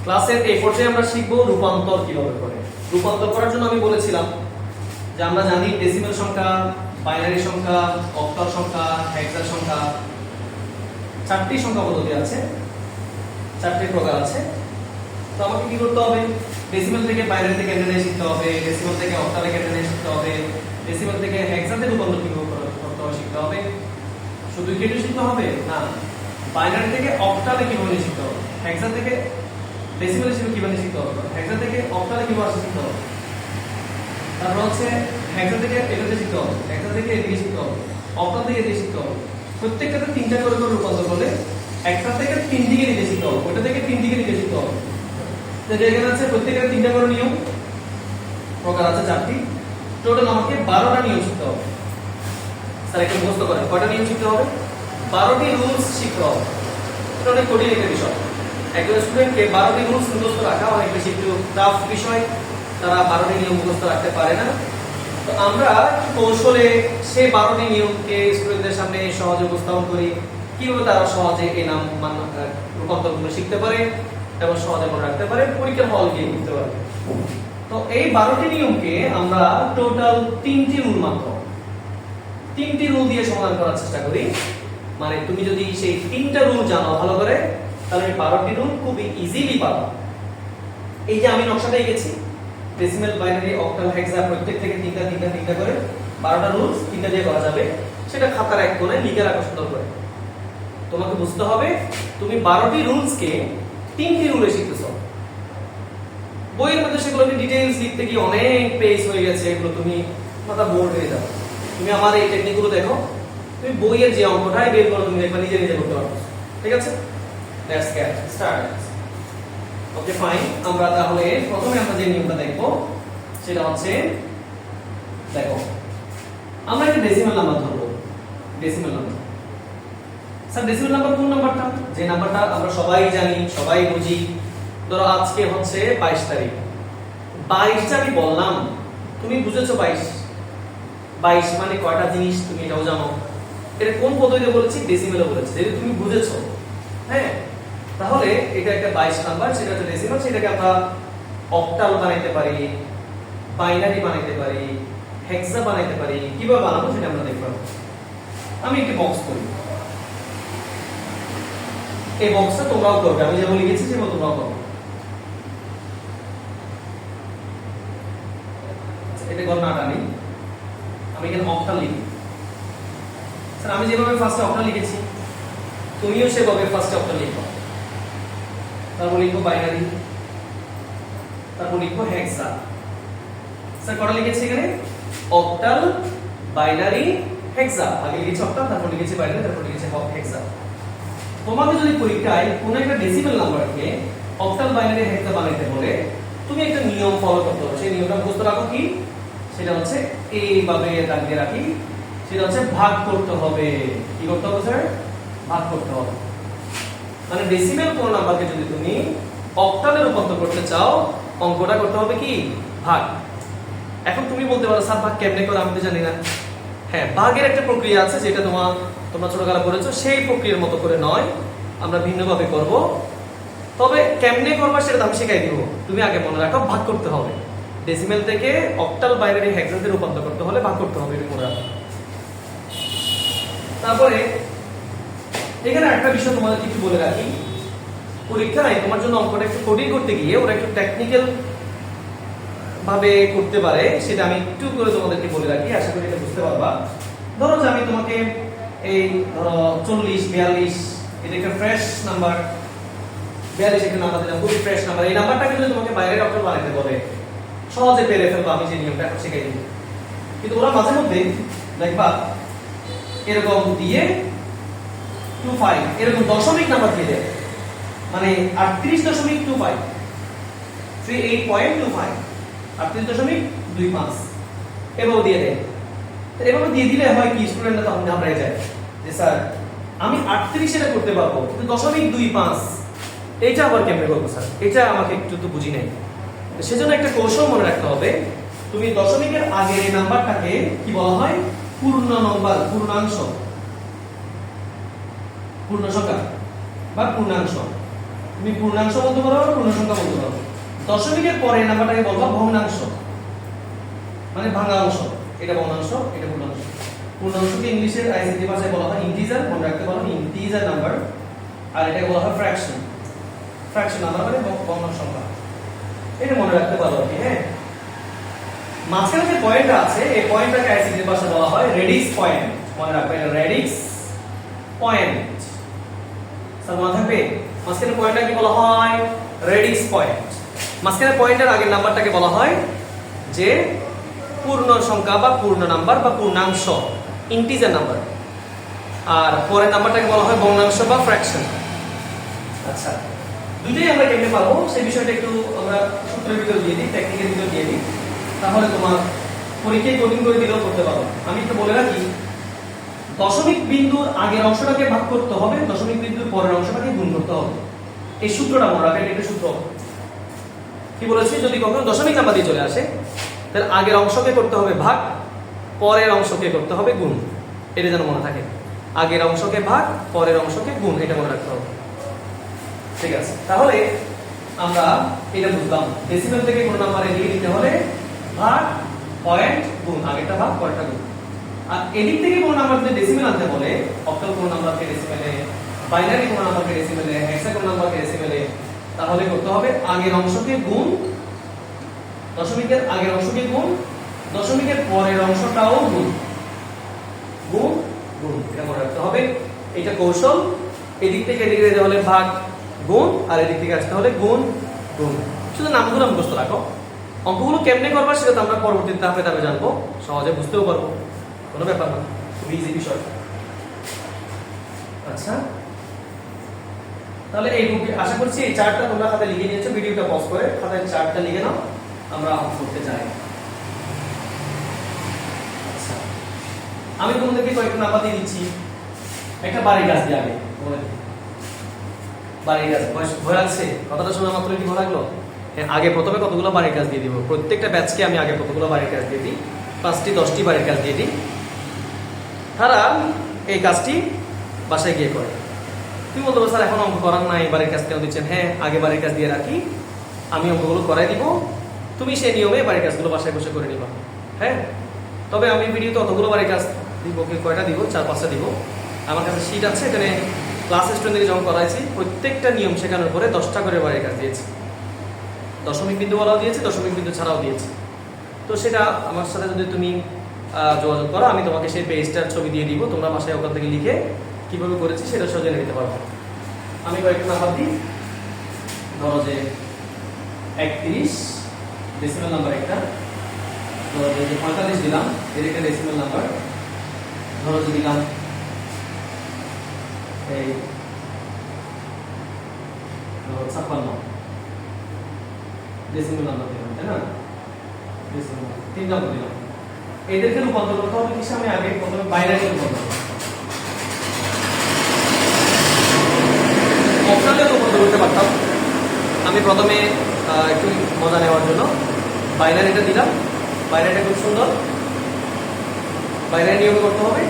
ক্লাসের এই পর্যায়ে আমরা শিখব রূপান্তর কিভাবে করে। রূপান্তর করার জন্য আমি বলেছিলাম যে আমরা জানি ডেসিমেল সংখ্যা, বাইনারি সংখ্যা, অক্টাল সংখ্যা, হেক্সা সংখ্যা, চারটি সংখ্যা পদ্ধতি আছে, চারটি প্রকার আছে। তো আমাকে কি করতে হবে? ডেসিমেল থেকে বাইনারিতে কেটে নিয়ে শিখতে হবে, ডেসিমেল থেকে অক্টালে কেটে নিয়ে শিখতে হবে, ডেসিমেল থেকে হেক্সাতে রূপান্তর কিভাবে করতে হবে শিখতে হবে। শুধু কেটে শিখতে হবে না, বাইনারি থেকে অক্টালে কিভাবে শিখতে হবে, হেক্সা থেকে ডেসিমেল হিসেবে কিভাবে শিখতে হবে, হেক্সা থেকে অক্টালে কিভাবে শিখতে হবে, তারপর হচ্ছে হেক্সা থেকে এটাতে শিখতে হবে, হেক্সা থেকে এদিকে শিখতে হবে, অক্টাল থেকে এদিকে শিখতে হবে। প্রত্যেকটাতে তিনটা করে করে রূপান্তর করলে একটা থেকে তিন দিকে নিতে শিখতে হবে, ওটা থেকে তিন দিকে নিতে শিখতে হবে। তো এখানে আছে প্রত্যেকটা তিনটা করে নিয়ম প্রকার আছে, চারটি। টোটাল আমাকে 12টা নিয়ম শিখতে হবে। স্যার একটু মুখস্থ করেন, কয়টা নিয়ম শিখতে হবে? 12টি রুলস শিখতে হবে। এটা অনেক কঠিন একটা বিষয়। একজন স্টুডেন্টকে 12টি রুলস মুখস্থ রাখা অনেক বেশি একটু টাফ বিষয়, তারা 12টি নিয়ম মুখস্থ রাখতে পারে না। তো আমরা কৌশলে সেই 12টি নিয়মকে স্টুডেন্টদের সামনে সহজে উপস্থাপন করি, কিভাবে তারা সহজে এই নাম রূপান্তরগুলো শিখতে পারে এবং সহজে মনে রাখতে পারে, পরীক্ষার হল গিয়ে করতে পারে। তো এই 12টি নিয়মকে আমরা টোটাল 3টি রুল মাত্র 3টি রুল দিয়ে সমাধান করার চেষ্টা করি। মানে তুমি যদি সেই 3টা রুল জানো ভালো করে, তাহলে এই 12টি রুল খুবই ইজিলি পারো। এই যে আমি নকশাটা এঁকেছি, ডেসিমেল, বাইনারি, অক্টাল, হেক্সা প্রত্যেক থেকে তিনটা করে 12টা রুলস 3টা দিয়ে করা যাবে। সেটা খাতার এক কোণে লিখে রাখো সুন্দর করে। তোমাকে বুঝতে হবে তুমি 12টি রুলসকে 3টি রুলে শিখতেছো। বইয়ের মধ্যে সেগুলোকে ডিটেইলস লিখতে গিয়ে অনেক পেজ হয়ে গেছে, এগুলো তুমি মাথা বোর হয়ে যাবে। তুমি আমার এই টেকনিকগুলো দেখো, তুমি বইয়ের যে অঙ্কটাই বের করো তুমি দেখবা নিজে নিজে করতে পারবে। ঠিক আছে, let's get started. Okay fine. আমরা তাহলে প্রথমে আমরা যে নিয়মটা দেখব সেটা হচ্ছে, দেখো আমরা একটা ডেসিমাল নাম্বার ধরবো। Decimal number, sir decimal number কোন নাম্বারটা? যে নাম্বারটা আমরা সবাই জানি, সবাই বুঝি। ধরো আজকে হচ্ছে 22 তারিখ। 22টা আমি বললাম, তুমি বুঝেছো 22 মানে কয়টা জিনিস তুমি এটাও জানো। এটা কোন পদ্ধতিতে বলেছি? ডেসিমেলে বলেছি। যদি তুমি বুঝেছো, হ্যাঁ, তাহলে এটা একটা 22 নাম্বার, সেটা হচ্ছে ডেসিমাল। সেটাকে আমরা অক্টাল বানাইতে পারি, বাইনারি বানাইতে পারি, হেক্সা বানাইতে পারি। কিভাবে বানাবো সেটা আমরা দেখব। আমি একটি বক্স করি, এই বক্সটা তোমরাও করবে, আমি যেমন লিখেছি সেভাবে তোমরাও করবে। এটা গণনা টানি, আমি এখানে অক্টাল লিখি। স্যার আমি যেভাবে ফার্স্টে অক্টাল লিখেছি তুমিও সেভাবে ফার্স্টে অক্টাল লিখো, তারপর লিখবো বাইনারি, তারপর লিখবো হেক্সা। স্যার কটা লিখেছি এখানে? অক্টাল, বাইনারি, হেক্সা। আগে লিখেছি অক্টাল, তারপর লিখেছি বাইনারি, তারপর লিখেছি হেক্সা। তোমাকে যদি পরীক্ষায় কোন একটা ডেসিমেল নাম্বারকে অক্টাল, বাইনারি, হেক্সা বানাইতে বলে, তুমি একটা নিয়ম ফলো করতে হবে। সেই নিয়মটা বুঝতে রাখো কি? সেটা হচ্ছে এইভাবে দাগিয়ে রাখি, সেটা হচ্ছে ভাগ করতে হবে। কি করতে হবে স্যার? ভাগ করতে হবে। মানে ডেসিমেল কোন নাম্বারকে যদি তুমি অক্টালে রূপান্তর করতে চাও, অঙ্কটা করতে হবে কি? ভাগ। এখন তুমি বলতে পারো স্যার ভাগ কেমনে করে? আমি তো জানি না। হ্যাঁ, ভাগের একটা প্রক্রিয়া আছে যেটা তোমরা ছোটবেলা পড়েছো, সেই প্রক্রিয়ার মতো করে নয়, আমরা ভিন্নভাবে করব। তবে কেমনে করবা সেটা আমি শেখাই দিব। তুমি আগে মনে রাখো ভাগ করতে হবে। ডেসিমেল থেকে অক্টাল, বাইনারি, হেক্সাতে রূপান্তর করতে হলে ভাগ করতে হবে, এটা মনে রাখো। তারপরে এখানে একটা বিষয় তোমাদের একটু বলে রাখি, পরীক্ষায় তোমার জন্য অঙ্কটা একটু কঠিন করতে গিয়ে ওরা একটু টেকনিক্যাল ভাবে করতে পারে, সেটা আমি একটু করে তোমাদেরকে বলে রাখি, আশা করি এটা বুঝতে পারবা। ধরো যে আমি তোমাকে এই ধরো 40, 42, এটা একটা ফ্রেশ নাম্বার, 42 একটা নাম্বার দিলাম, খুবই ফ্রেশ নাম্বার। এই নাম্বারটাকে যদি তোমাকে বাইরের অক্টাল বানাইতে বলে, সহজে পেরে ফেলবা, আমি যে নিয়মটা এখন শিখাই দিব। কিন্তু ওরা মাঝে মধ্যে দেখবা এরকম দিয়ে 25 এরকম দশমিক নাম্বার দিয়ে দেয়, মানে 38.25, 38.25, 38.25 এভাবে দিয়ে দেয়। এভাবে দিয়ে দিলে হয় কি, স্টুডেন্টরা তখন ঘাবড়ে যায় যে স্যার আমি 38 এটা করতে পারবো, কিন্তু 0.25 এইটা আবার কেমনে করবো স্যার? এটা আমাকে একটু তো বুঝি নাই। সেজন্য একটা কৌশল মনে রাখতে হবে। তুমি দশমিকের আগের এই নাম্বারটাকে কি বলা হয়? পূর্ণ নম্বর, পূর্ণাংশ, পূর্ণ সংখ্যা বা পূর্ণাংশ। তুমি পূর্ণাংশ বলতে পারো আর পূর্ণ সংখ্যা বলতে পারো। দশমিকের পরে নাম্বারটাকে বলবা ভগ্নাংশ, মানে ভাঙা অংশ। এটা ভগ্নাংশ, এটা পূর্ণাংশ। পূর্ণাংশকে ইংলিশে আইসিটি ভাষায় বলা হয় ইন্টিজার, মনে রাখতে পারো ইন্টিজার নাম্বার। আর এটাকে বলা হয় ফ্র্যাকশন। ফ্র্যাকশন নাম্বার মানে ভগ্নাংশ সংখ্যা, এটা মনে রাখতে পারো কি। হ্যাঁ, মাঝখানে যে পয়েন্টটা আছে এই পয়েন্টটাকে আইসিটি ভাষায় বলা হয় রেডিক্স পয়েন্ট। মনে রাখবে এটা রেডিক্স পয়েন্ট। স্যার মনে থাকবে মাঝখানে পয়েন্টটাকে বলা হয় রেডিক্স পয়েন্ট। মাঝখানে পয়েন্টের আগের নাম্বারটাকে বলা হয় যে পূর্ণ সংখ্যা বা পূর্ণ নাম্বার বা পূর্ণাংশ, ইন্টিজার নাম্বার। আর পরের নাম্বারটাকে বলা হয় ভগ্নাংশ বা ফ্র্যাকশন। আচ্ছা, দুটোই আমরা কেমনে পাবো সেই বিষয়টা একটু আমরা সূত্রের ভিতর দিয়ে দিই, টেকনিকের ভিতর দিয়ে দিই, তাহলে তোমার পরীক্ষায় কঠিন করে দিলেও করতে পারো। আমি একটু বলে রাখি, দশমিক বিন্দুর আগের অংশটাকে ভাগ করতে হবে, দশমিক বিন্দুর পরের অংশটাকে গুণ করতে হবে। এই সূত্রটা মনে রাখবেন, এটা সূত্র। কি বলেছি, যদি কখনো দশমিক নাম্বার দিয়ে চলে আসে তাহলে আগের অংশকে করতে হবে ভাগ, পরের অংশকে করতে হবে গুণ। এটা যেন মনে থাকে, আগের অংশকে ভাগ, পরের অংশকে গুণ, এটা মনে রাখতে হবে। ঠিক আছে, তাহলে আমরা এটা বুঝলাম, ডেসিমেল থেকে কোন নাম্বারে দিয়ে দিতে হলে ভাগ, পয়েন্ট, গুণ, আগেরটা ভাগ পরেরটা গুণ। আর এদিক থেকে কোন নাম্বার যদি ডেসিমেল আনতে বলে, অক্টাল কোন নাম্বারকে ডেসিমেলে, বাইনারি কোন নাম্বারকে ডেসিমেলে, হেক্সা কোন নাম্বারকে ডেসিমেলে, তাহলে করতে হবে আগের অংশকে গুণ, দশমিকের আগের অংশকে গুণ, দশমিকের পরের অংশটাও গুণ, গুণ, গুণ, এটা মনে রাখতে হবে। এটা কৌশল। এদিক থেকে এদিকে যেতে হলে ভাগ, গুণ, আর এদিক থেকে আসতে হলে গুণ, গুণ। শুধু নামগুলো মুখস্থ রাখো। অঙ্কগুলো কেমনে করবা সেটা তো আমরা পরবর্তী ধাপে ধাপে জানবো, সহজে বুঝতেও পারবো, কোনো ব্যাপার না, খুব ইজি বিষয়। আচ্ছা, তাহলে এই আশা করছি এই চার্টটা তোমরা খাতায় লিখে নিয়েছো, ভিডিওটা পজ করে খাতায় চার্টটা লিখে নাও, আমরা অঙ্ক করতে যাই। আচ্ছা, আমি তোমাদেরকে কয়েকটা নাম্বার দিয়ে দিচ্ছি। একটা বাড়ির গাছ দিয়ে আগে বলে দিই, বাড়ির গাছ ভয় লাগছে? কথাটা শোনা মাত্র কি ভয় লাগলো? আগে প্রথমে কতগুলো বাড়ির কাজ দিয়ে দিব, প্রত্যেকটা ব্যাচকে আমি আগে কতগুলো বাড়ির কাজ দিয়ে দিই, 5টি 10টি বাড়ির কাজ দিয়ে দিই। তারা এই কাজটি বাসায় গিয়ে করে। তুমি বলতে পারো স্যার এখন অঙ্ক করার নাই, বাড়ির কাজ কেন দিচ্ছেন? হ্যাঁ, আগে বাড়ির কাজ দিয়ে রাখি, আমি অঙ্কগুলো করাই দিব, তুমি সেই নিয়মে বাড়ির কাজগুলো বাসায় বসে করে নিবা। হ্যাঁ, তবে আমি ভিডিওতে অতগুলো বাড়ির কাজ দিব, কয়টা দিব, 4-5টা দিব। আমার কাছে শীট আছে, এখানে ক্লাস স্টুডেন্টকে যখন করাইছি প্রত্যেকটা নিয়ম শেখানোর পরে 10টা করে বাড়ির কাজ দিয়েছি। দশমিক বিন্দু বলাও দিয়েছি, দশমিক বিন্দু ছাড়াও দিয়েছি। তো সেটা আমার সাথে যদি তুমি যোগাযোগ করো, আমি তোমাকে সেই পেজটার ছবি দিয়ে দিব, তোমরা বাসায় ওখান থেকে লিখে কিভাবে করেছি সেটা সহজে নিতে পারবো। আমি কয়েকটা নাম্বার দিই, ধরো যে 31 ডেসিমেল নাম্বার একটা, ধরো যে 45 দিলাম, এর একটা ডেসিমেল নাম্বার, ধরো যে দিলাম এই 56 ডেসিমেল নাম্বার দিলাম, তাই না? ডেসিমেল 3 নাম্বার দিলাম। এদেরকে রূপান্তর করতে হবে কিসে? আমি আগে প্রথমে বাইনারি রূপান্তর করব, অক্টালে রূপান্তর করতে পারতাম। আমি প্রথমে একটু মজা নেওয়ার জন্য বাইনারিটা দিলাম। বাইনারিটা খুব সুন্দর, বাইনারি নিয়ম করতে হবে,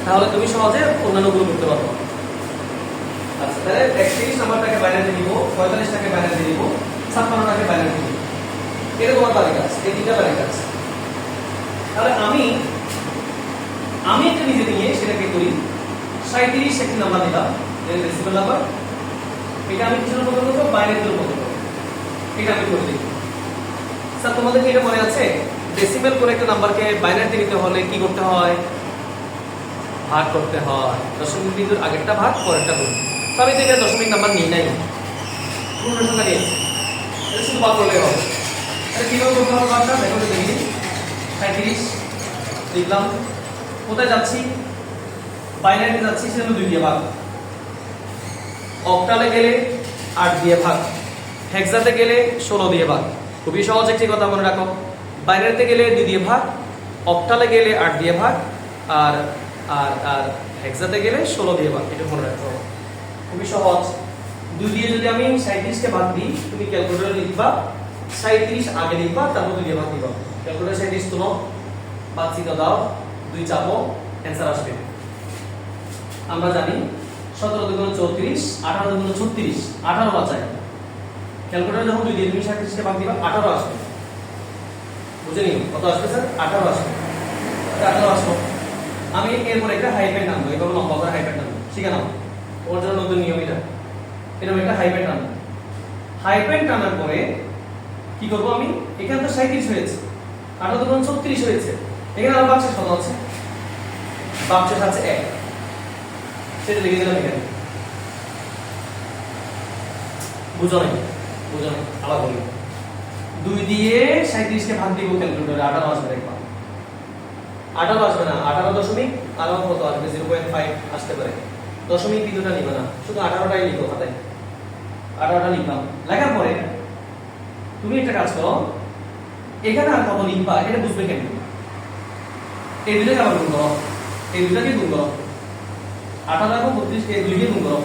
তাহলে তুমি সহজে অন্যান্যগুলো করতে পারবো। আচ্ছা, তাহলে 31 নাম্বারটাকে বাইনারিতে দিব, 45টাকে বাইনারিতে দিব, 56টাকে বাইনারিতে দিব। এটা তোমার বাড়ির কাজ, এই 3টা বাড়ির কাজ। তাহলে আমি একটা নিজে নিয়ে সেটাকে করি। 37 একটি নাম্বার দিলাম, এর ডেসিমেল নাম্বার। এটা আমি কিসের উপর করব? বাইনারির উপর করব। এটা আমি করে দিই। স্যার তোমাদের কি এটা মনে আছে, ডেসিমেল করে একটা নাম্বারকে বাইনারিতে নিতে হলে কি করতে হয়? ভাগ করতে হয়। দশমিক বিন্দুর আগেরটা ভাগ, পরেরটা গুণ। তবে তো এখানে দশমিক নাম্বার নেই নাই, পূর্ণ সংখ্যা নেই, এটা শুধু ভাগ করলে হবে। তাহলে কিভাবে করতে হবে ভাগটা দেখো তো দেখি। 37 লিখলাম, কোথায় যাচ্ছি? বাইনারিতে যাচ্ছি, সেজন্য 2 দিয়ে ভাগ। অক্টালে গেলে 8 দিয়ে ভাগ, হেক্সাতে গেলে 16 দিয়ে ভাগ। খুবই সহজ একটি কথা মনে রাখো, বাইনারিতে গেলে 2 দিয়ে ভাগ, অক্টালে গেলে 8 দিয়ে ভাগ, আর আর আর হেক্সাতে গেলে 16 দিয়ে ভাগ। এটা মনে রাখতে হবে, খুবই সহজ। 2 দিয়ে যদি আমি 37কে ভাগ দিই, তুমি ক্যালকুলেটরে লিখবা 37 আগে লিখবা, তারপর 2 দিয়ে ভাগ দিবা। ক্যালকুলেটর 37 তুলো, বাদ চিহ্ন দাও, 2 চাপো, অ্যান্সার আসবে। আমরা জানি 17 দুগুণ 34, 18 দুগুণ 36, 18 বাঁচায়। ক্যালকুলেটর যখন 2 দিয়ে তুমি 37 কে ভাগ দিবা 18 আসবে। বুঝে নিও কত আসবে স্যার? 18 আসবে। 18 আসবে। আমি এরপর একটা হাইফেন টানবো, এভাবে লম্বা করে হাইফেন টানবো। শিখে নাও। ওর জন্য নতুন নিয়ম এটা। এরকম একটা হাইফেন টানবো। হাইফেন টানার পরে কি করব আমি? এখানে তো 37 হয়েছে। 18 দুগুণ 36 হয়েছে। এখানে আর বাক্সে কত আছে? বাক্সে আছে 1। সেটা লিখে দিলাম এখানে। বুঝো নাই? বুঝো নাই? আবার বলি। 2 দিয়ে 37 কে ভাগ দিব ক্যালকুলেটরে 18 আসবে দেখবা। 18 আসবে না, 18 দশমিক আর কত আসবে? 0.5 আসতে পারে। দশমিক বিন্দুটা নিবা না, শুধু 18টাই লিখো খাতায়। 18টা লিখলাম। লেখার পরে তুমি একটা কাজ করো, এখানে আর কত লিখবা এটা বুঝবে কেমন? এই দুটোকে আবার গুণ করো, এই দুটোকে গুণ করো। 18 এবং 32 কে 2 দিয়ে গুণ করো।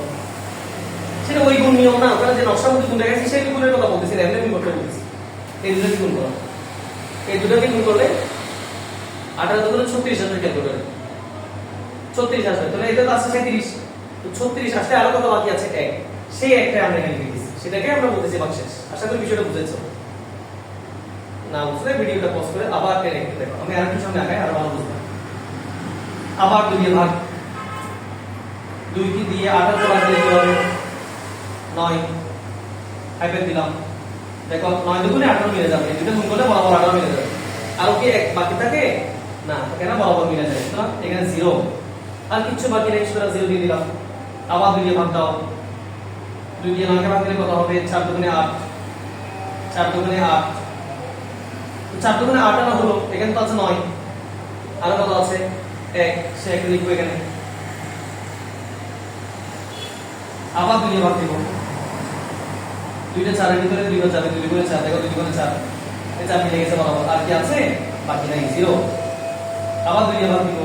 সেটা ওই গুণ নিয়ম না, ওখানে যে নকশার মধ্যে গুণ দেখাচ্ছি সেই গুণের কথা বলতেছি, এমনি গুণ করতে বলতেছি। এই দুটোকে গুণ করো, এই দুটোকে গুণ করলে 18 দুগুণ 36 আসবে ক্যালকুলেটরে। 36 আসবে, তাহলে এটা তো আছে 37। তো 36 আসলে আরো কত বাকি আছে? 1। সেই একটা আমরা এখানে লিখেছি, সেটাকে আমরা বলতেছি ভাগশেষ। আশা করি বিষয়টা বুঝেছো। না বুঝলে ভিডিওটা পজ করে আবার টেনে একটু দেখো, আমি আর কিছু সামনে আগাই আরো ভালো বুঝবে। আবার 2 দিয়ে ভাগ, 2 কি দিয়ে 18 কে ভাগ দিলে কি হবে? 9। হাইফেন দিলাম। দেখো 9 দুগুণে 18 মিলে যাবে, এই দুটো গুণ করলে বরাবর 18 মিলে যাবে। আর কি এক বাকি থাকে? না, থাকে না, বরাবর মিলে যায়। সুতরাং এখানে 0 আর কিছু বাকি নেই, সুতরাং 0 দিয়ে দিলাম। আবার 2 দিয়ে ভাগ দাও, 2 দিয়ে 9 কে ভাগ দিলে কত হবে? 4 দুগুণে 8, 4 দুগুণে 8, 4 দুগুণে 8 আনা হলো। এখানে তো আছে 9, আর কত আছে? 1। সে একটা লিখবো এখানে। আবার 2 দিয়ে ভাগ দিব, 2টা 4 এর ভিতরে 2 বার যাবে, 2 দুগুণে 4, দেখো 2 দুগুণে 4, এই 4 মিলে গেছে বরাবর। আর কি আছে? বাকি নাই, 0। আবার 2 দিয়ে ভাগ দিব,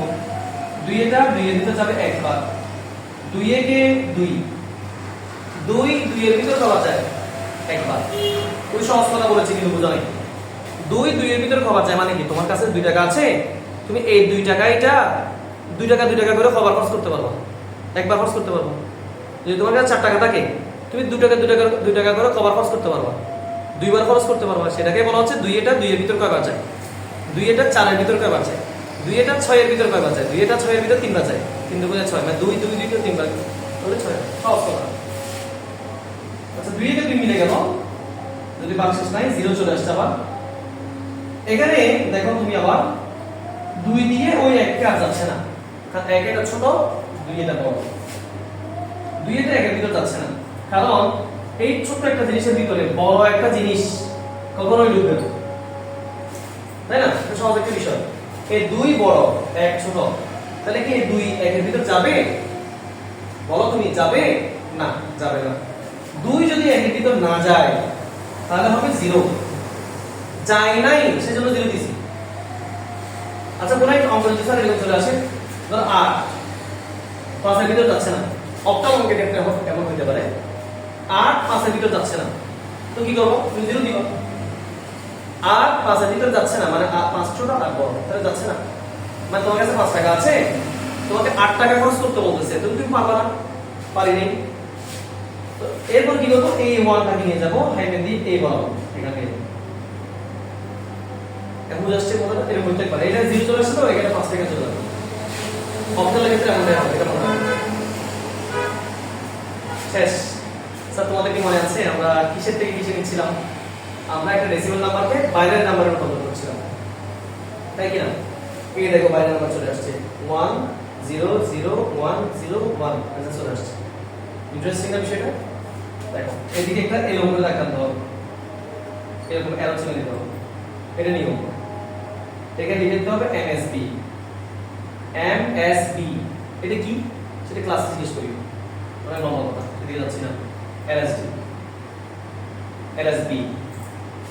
2 এটা 2 এর ভিতরে যাবে 1 বার, 2 একে 2, 2 এর ভিতরে পাওয়া যায় 1 বার। ওই সহজ কথা বলেছি কিন্তু বুঝা নাই। 2 এর ভিতরে পাওয়া যায় মানে কি? তোমার কাছে 2 টাকা আছে, তুমি এই 2 টাকা এটা 2 টাকা 2 টাকা করে কবার খরচ করতে পারবা? একবার খরচ করতে পারবা। যদি তোমার কাছে 4 টাকা থাকে, তুমি 2 টাকা 2 টাকা করে কবার খরচ করতে পারবা? 2 বার খরচ করতে পারবা। সেটাকে বলা হচ্ছে 2 এটা 2 এর ভিতর কয়বার যায়, 2 এটা 4 এর ভিতর কয়বার যায়, 2 এটা 6 এর ভিতর কয়বার যায়, 2 এটা 6 এর ভিতর 3 বার যায়। 3 দুগুণে 6 মানে 2 2 2 কে 3 বার তাহলে 6। সহজ কথা। আচ্ছা 2 কে 2 মিলে গেল, যদি ভাগশেষ নাই 0 চলে আসছে। আবার এখানে দেখো তুমি আবার 2 দিয়ে ওই 1 কে আর যাচ্ছে না, কারণ 1 এটা ছোট, 2 এটা বড়। 2 এটা 1 এর ভিতর যাচ্ছে না, কারণ এই ছোট একটা জিনিসের ভিতরে বড় একটা জিনিস কখনোই ঢুকবে না, তাই না? এটা সহজ একটা বিষয়। এই 2 বড় 1 ছোট, তাহলে কি এই 2 1 এর ভিতর যাবে? বলো তুমি, যাবে? না, যাবে না। 2 যদি 1 এর ভিতর না যায় তাহলে হবে 0। যায় নাই সেজন্য 0 দিছি। আচ্ছা কোন একটা অঙ্ক যদি স্যার এরকম চলে আসে, ধর 8 5 এর ভিতর যাচ্ছে না, অক্টাল অঙ্কের ক্ষেত্রে কেমন হতে পারে? 8 5 এর ভিতর যাচ্ছে না, তো কি করব? তুমি 0 দিবা। 8 5 এর ভিতর যাচ্ছে না মানে 5 ছোট আর বড়, তাহলে যাচ্ছে না। মানে তোমার কাছে 5 টাকা আছে, তোমাকে 8 টাকা খরচ করতে বলতেছে, তুমি পারবা না? পারি নাই। তো এরপর কি করব? এই 1 টাকে নিয়ে যাব, হাইফেন দিয়ে এই বরাবর এখানে। এখন জাস্ট কথাটা এরকম হতে পারে, এটা 0 চলে আসছে তো এখানে 5 টাকা চলে যাবে। অক্টালের ক্ষেত্রে এমনটাই হবে, এটা মনে রাখবে। শেষ। স্যার তোমাদের কি মনে আছে আমরা কিসের থেকে কিসে নিচ্ছিলাম? আমরা একটা ডেসিমাল নাম্বারকে বাইরের নাম্বারে রূপান্তর করছিলাম, তাই কি না? এই দেখো বাইরের নাম্বার চলে আসছে 1 0 0 1 0 1, এটা চলে আসছে। ইন্টারেস্টিং না বিষয়টা? দেখো এদিকে একটা এরকম করে দেখাতে হবে, এরকম অ্যারো চিহ্ন দিতে হবে, এটা নিয়ম। এখানে লিখতে হবে এমএসবি। এমএসবি এটা কি সেটা ক্লাসে জিজ্ঞেস করি, অনেক লম্বা কথা দিয়ে যাচ্ছি না। এলএসডি, এলএসবি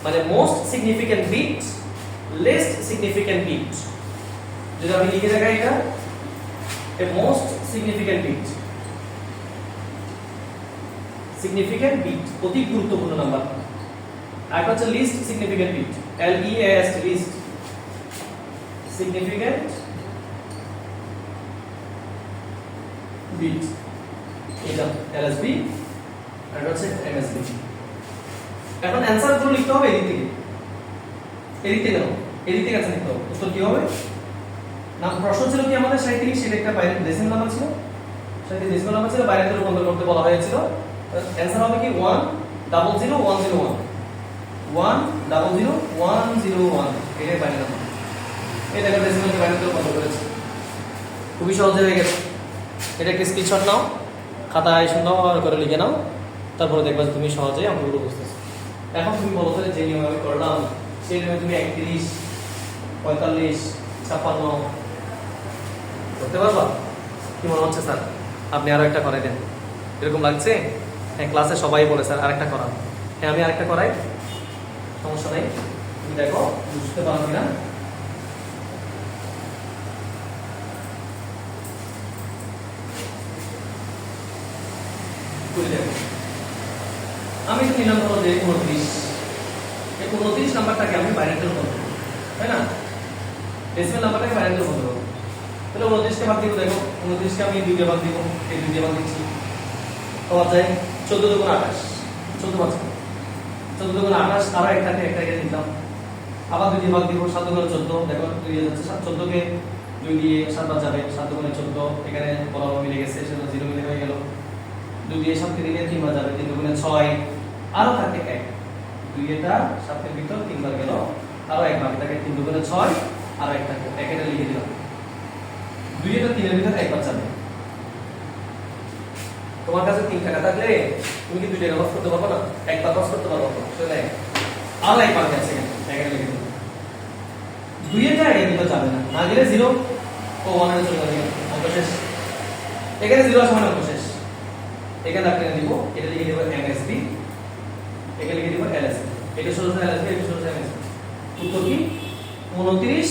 মানে most significant bit, least significant bit. যদি আমি লিখে দেখাই এটা এ most significant bit, significant bit অতি গুরুত্বপূর্ণ নাম্বার। আর হচ্ছে least significant bit, L E S T, least significant bit. এটা এলএসবি আর এটা হচ্ছে এমএসবি। এখন অ্যানসার গুলো লিখতে হবে এদিক থেকে নাও, এদিক থেকে আছে লিখতে হবে। উত্তর কি হবে? না প্রশ্ন ছিল কি আমাদের 37, সেটা একটা বাইরে ডেসিমাল নাম্বার ছিল, 37 ডেসিমাল নাম্বার ছিল, বাইরে থেকে রূপান্তর করতে বলা হয়েছিল। অ্যানসার হবে কি 100101, 100101, এটাই বাইরে নাম্বার। এই দেখো ডেসিমালকে বাইরে থেকে রূপান্তর করেছে, খুবই সহজে হয়ে গেছে। এটা কি স্ক্রিনশট নাও, খাতায় সুন্দর করে লিখে নাও, তারপরে দেখবা যে তুমি সহজেই অঙ্কগুলো বুঝতেছো। এখন তুমি বলো তাহলে যে নিয়মে আমি করলাম সেই নিয়মে তুমি 31, 45, 56 করতে পারবা? কি মনে হচ্ছে স্যার? আপনি আরো একটা করাই দেন, এরকম লাগছে? হ্যাঁ, ক্লাসে সবাই বলে স্যার আরেকটা করা। হ্যাঁ, আমি আরেকটা করাই, সমস্যা নেই। তুমি দেখো বুঝতে পারো কিনা। আমি তো নিলাম ধরো যে 29, এই 29 নাম্বারটাকে আমি বাইরের জন্য করবো, তাই না? ডেসিমাল নাম্বারটাকে বাইরের জন্য করবো, তাহলে 29কে ভাগ দিব। দেখো 29কে আমি 2 দিয়ে ভাগ দিব, এই 2 দিয়ে ভাগ দিচ্ছি, পাওয়া যায় 14 দুগুণ 28, 14 পাচ্ছি, 14 দুগুণ 28, আরো একটাকে দিলাম, আবার 2 দিয়ে ভাগ দিব, 7 দুগুণ 14, দেখো 2 দিয়ে যাচ্ছে, 14কে 2 দিয়ে 7 বার যাবে, 7 দুগুণে 14, এখানে বরাবর মিলে গেছে, সেটা 0 মিলে হয়ে গেল। 2 দিয়ে 7কে দিলে 3 বার যাবে, 3 দুগুণে 6, আরো থাকে 1, 2 এটা 7 এর ভিতর 3 বার গেল, আরো 1 বার, এটাকে 3 দুগুণে 6, আরো 1 থাকে, 1 এটা লিখে দিলাম। 2 এটা 3 এর ভিতর 1 বার যাবে। তোমার কাছে 3 টাকা থাকলে তুমি কি 2 টাকা লস করতে পারবে না? 1 বার লস করতে পারবে না, শুনে আরো 1 বার আছে, এখানে 1 এটা লিখে দিলাম। 2 এটা এর ভিতর যাবে না, না গেলে 0 ও 1 এর চলে যাবে, অঙ্ক শেষ। এখানে 0 সমান অঙ্ক শেষ। এখানে আপনি দিব, এটা লিখে দেব এমএসবি, এখানে লিখে দেব এলএসবি, এটা সরাসরি এলএসবি, এটা সরাসরি এমএসবি। উত্তর কি 29,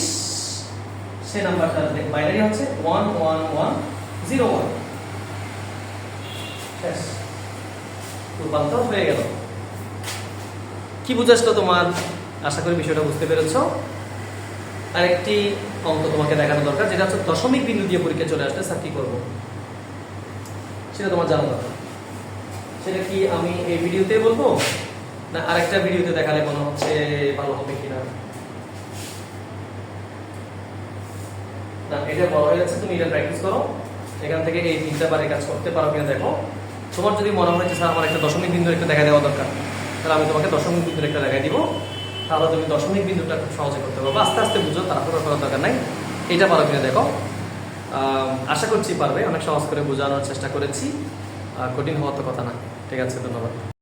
সে নাম্বারটা বাইনারি হচ্ছে 11101। শেষ, রূপান্তর হয়ে গেল। কি বুঝাচ্ছ তোমার? আশা করি বিষয়টা বুঝতে পেরেছো। আরেকটি অঙ্ক তোমাকে দেখানো দরকার, যেটা হচ্ছে দশমিক বিন্দু দিয়ে পরীক্ষা চলে আসলে স্যার কি করবো সেটা তোমার জানা দরকার। সেটা কি আমি এই ভিডিওতে বলবো না আরেকটা ভিডিওতে দেখালে মনে হচ্ছে ভালো হবে কিনা? না, এটা বড় হয়ে যাচ্ছে, তুমি এটা প্র্যাকটিস করো, এখান থেকে এই 3টা বারে কাজ করতে পারো কিনা দেখো। তোমার যদি মনে হয় যে স্যার আমার একটা দশমিক বিন্দুর একটা দেখা দেওয়া দরকার, তাহলে আমি তোমাকে দশমিক বিন্দুর একটা দেখাই দিব, তাহলে তুমি দশমিক বিন্দুটা খুব সহজে করতে পারবে। আস্তে আস্তে বুঝো, তারপরে করার দরকার নাই। এটা পারো কিনা দেখো। আশা করছি পারবে, অনেক সহজ করে বোঝানোর চেষ্টা করেছি, কঠিন হওয়ার তো কথা না। ঠিক আছে, ধন্যবাদ।